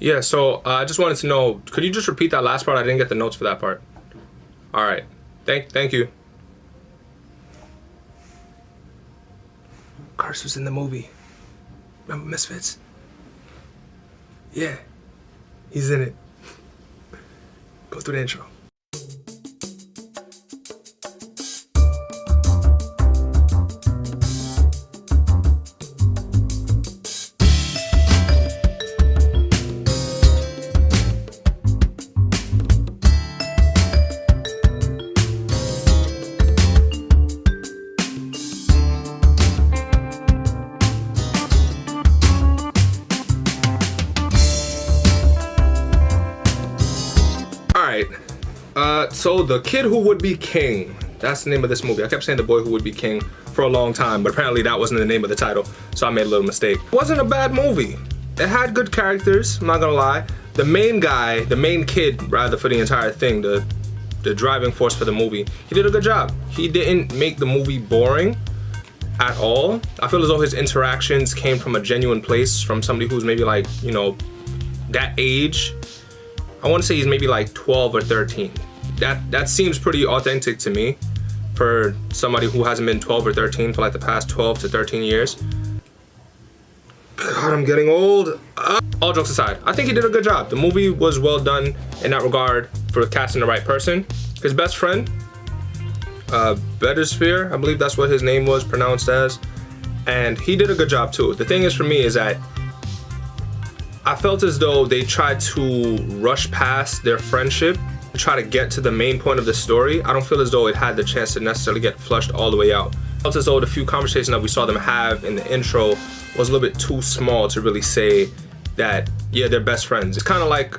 Yeah, so I just wanted to know, could you just repeat that last part? I didn't get the notes for that part. All right. Thank you. Curse was in the movie. Remember Misfits? Yeah. He's in it. Go through the intro. Alright, so The Kid Who Would Be King. That's the name of this movie. I kept saying The Boy Who Would Be King for a long time, but apparently that wasn't the name of the title, so I made a little mistake. It wasn't a bad movie. It had good characters, I'm not gonna lie. The main guy, the main kid, rather, for the entire thing, the driving force for the movie, he did a good job. He didn't make the movie boring at all. I feel as though his interactions came from a genuine place, from somebody who's maybe like, you know, that age. I want to say he's maybe like 12 or 13. That seems pretty authentic to me for somebody who hasn't been 12 or 13 for like the past 12 to 13 years. God, I'm getting old. All jokes aside, I think he did a good job. The movie was well done in that regard for casting the right person. His best friend, Bettersphere, I believe that's what his name was pronounced as, and he did a good job too. The thing is for me is that I felt as though they tried to rush past their friendship to try to get to the main point of the story. I don't feel as though it had the chance to necessarily get flushed all the way out. I felt as though the few conversations that we saw them have in the intro was a little bit too small to really say that, yeah, they're best friends. It's kind of like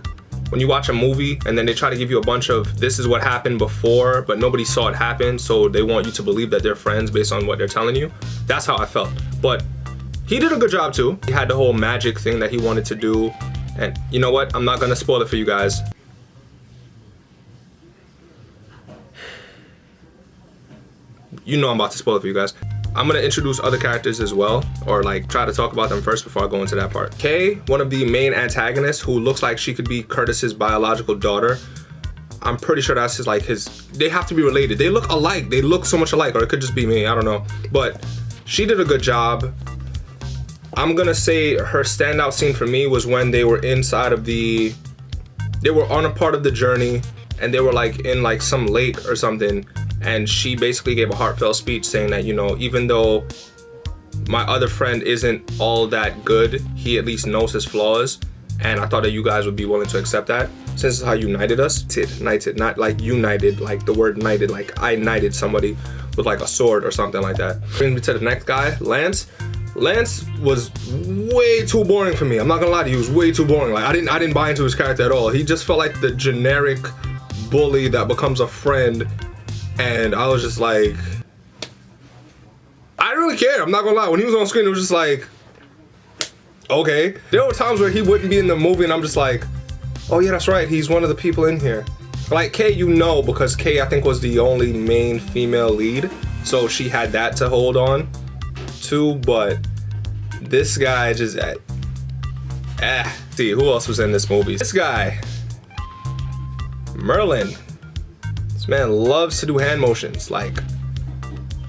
when you watch a movie and then they try to give you a bunch of this is what happened before, but nobody saw it happen, so they want you to believe that they're friends based on what they're telling you. That's how I felt. But he did a good job too. He had the whole magic thing that he wanted to do. And you know what? I'm not gonna spoil it for you guys. You know I'm about to spoil it for you guys. I'm gonna introduce other characters as well, or like try to talk about them first before I go into that part. Kay, one of the main antagonists, who looks like she could be Curtis's biological daughter. I'm pretty sure that's his, like his, they have to be related. They look alike, they look so much alike, or it could just be me, I don't know. But she did a good job. I'm gonna say her standout scene for me was when they were inside of they were on a part of the journey and they were like in like some lake or something, and she basically gave a heartfelt speech saying that, you know, even though my other friend isn't all that good, he at least knows his flaws, and I thought that you guys would be willing to accept that since this is how you knighted us. Knighted, not like united, like the word knighted, like I knighted somebody with like a sword or something like that. Brings me to the next guy, Lance. Lance was way too boring for me. I'm not gonna lie to you, he was way too boring. Like I didn't buy into his character at all. He just felt like the generic bully that becomes a friend, and I was just like, I didn't really care. I'm not gonna lie. When he was on screen, it was just like, okay. There were times where he wouldn't be in the movie, and I'm just like, oh yeah, that's right. He's one of the people in here. Like Kay, you know, because Kay I think was the only main female lead, so she had that to hold on too, but this guy just see who else was in this movie. This guy, Merlin. This man loves to do hand motions. Like,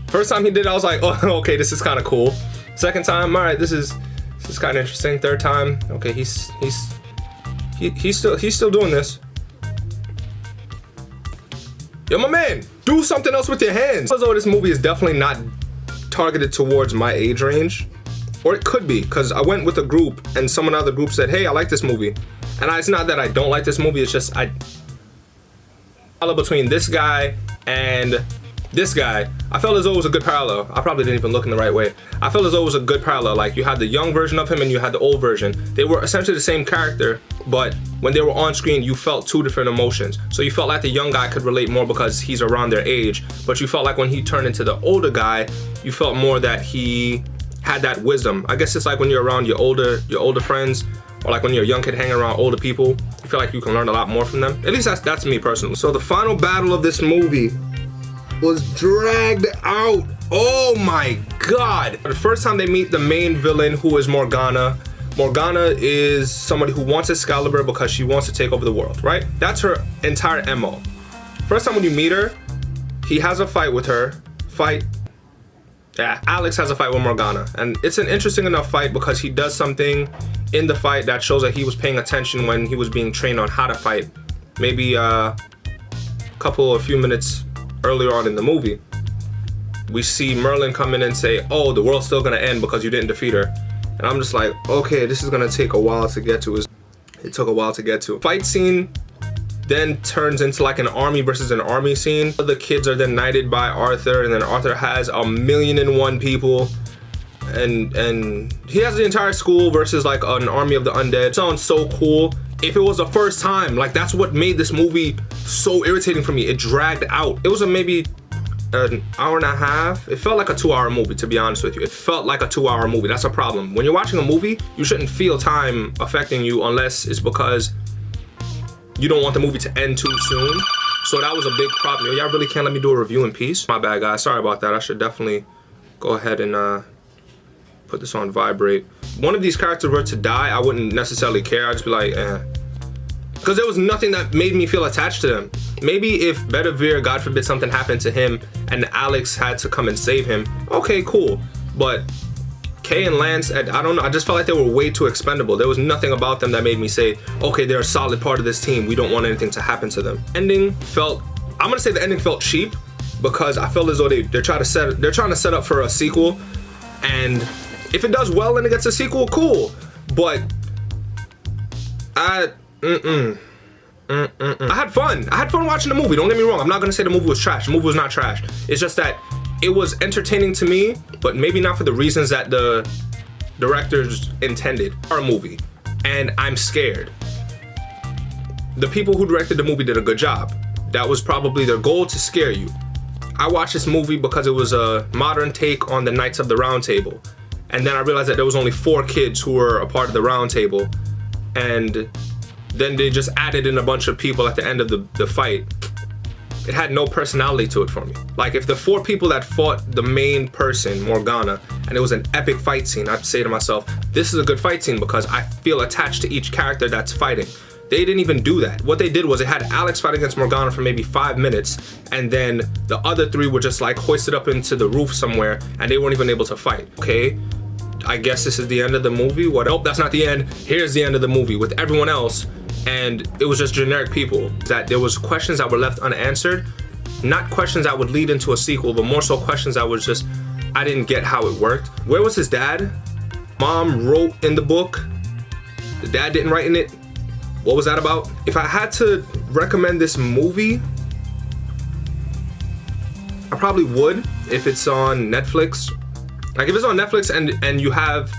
first time he did it, I was like, oh, okay, this is kind of cool. Second time, all right, this is kind of interesting. Third time, okay, he's still doing this. Yo, my man, do something else with your hands. Although this movie is definitely not targeted towards my age range, or it could be, because I went with a group and someone in the other group said, hey, I like this movie, and it's not that I don't like this movie, it's just I between this guy and this guy, I felt as though it was a good parallel. I probably didn't even look in the right way. I felt as though it was a good parallel. Like you had the young version of him and you had the old version. They were essentially the same character, but when they were on screen, you felt two different emotions. So you felt like the young guy could relate more because he's around their age, but you felt like when he turned into the older guy, you felt more that he had that wisdom. I guess it's like when you're around your older friends, or like when you're a young kid hanging around older people, you feel like you can learn a lot more from them. At least that's me personally. So the final battle of this movie was dragged out. Oh my God. The first time they meet the main villain, who is Morgana, Morgana is somebody who wants Excalibur because she wants to take over the world, right? That's her entire MO. First time when you meet her, he has a fight with her. Alex has a fight with Morgana. And it's an interesting enough fight because he does something in the fight that shows that he was paying attention when he was being trained on how to fight. Maybe a few minutes earlier on in the movie. We see Merlin come in and say, oh, the world's still gonna end because you didn't defeat her. And I'm just like, okay, this is gonna take a while to get to. It took a while to get to. Fight scene then turns into like an army versus an army scene. The kids are then knighted by Arthur, and then Arthur has 1,000,001 people. And he has the entire school versus like an army of the undead. It sounds so cool. If it was the first time, like that's what made this movie so irritating for me. It dragged out. It was maybe an hour and a half. It felt like a 2-hour movie, to be honest with you. It felt like a 2-hour movie. That's a problem. When you're watching a movie, you shouldn't feel time affecting you unless it's because you don't want the movie to end too soon. So that was a big problem. Y'all really can't let me do a review in peace? My bad, guys. Sorry about that. I should definitely go ahead and put this on vibrate. One of these characters were to die, I wouldn't necessarily care. I'd just be like, eh. Because there was nothing that made me feel attached to them. Maybe if Bedivere, God forbid something happened to him and Alex had to come and save him, okay, cool. But Kay and Lance, I don't know, I just felt like they were way too expendable. There was nothing about them that made me say, okay, they're a solid part of this team. We don't want anything to happen to them. Ending felt, I'm gonna say the ending felt cheap because I felt as though they're trying to set up for a sequel, and if it does well and it gets a sequel, cool. But I had fun. I had fun watching the movie. Don't get me wrong. I'm not gonna say the movie was trash. The movie was not trash. It's just that it was entertaining to me, but maybe not for the reasons that the directors intended for a movie. And I'm scared. The people who directed the movie did a good job. That was probably their goal, to scare you. I watched this movie because it was a modern take on the Knights of the Round Table. And then I realized that there was only 4 kids who were a part of the Round Table. And then they just added in a bunch of people at the end of the fight. It had no personality to it for me. Like, if the 4 people that fought the main person, Morgana, and it was an epic fight scene, I'd say to myself, this is a good fight scene because I feel attached to each character that's fighting. They didn't even do that. What they did was they had Alex fight against Morgana for maybe 5 minutes, and then the other 3 were just like hoisted up into the roof somewhere, and they weren't even able to fight. Okay, I guess this is the end of the movie. What? Oh, that's not the end. Here's the end of the movie with everyone else, and it was just generic people. That there was questions that were left unanswered, not questions that would lead into a sequel, but more so questions that was just, I didn't get how it worked. Where was his dad? Mom wrote in the book. The dad didn't write in it. What was that about? If I had to recommend this movie, I probably would if it's on Netflix. Like, if it's on Netflix and you have,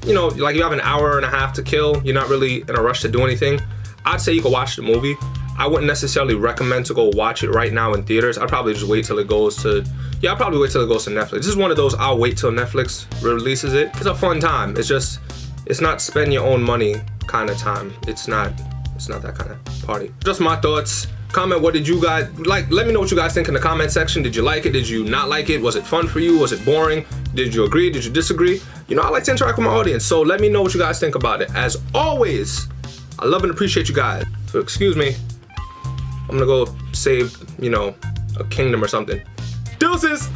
you know, like you have an hour and a half to kill, you're not really in a rush to do anything, I'd say you could watch the movie. I wouldn't necessarily recommend to go watch it right now in theaters. I'd probably just wait till it goes to, I'll probably wait till it goes to Netflix. This is one of those, I'll wait till Netflix releases it. It's a fun time. It's just, it's not spend your own money kind of time. It's not that kind of party. Just my thoughts. Comment, what did you guys like? Let me know what you guys think in the comment section. Did you like it? Did you not like it? Was it fun for you? Was it boring? Did you agree? Did you disagree? You know, I like to interact with my audience, so let me know what you guys think about it. As always, I love and appreciate you guys. So excuse me, I'm gonna go save, you know, a kingdom or something. Deuces!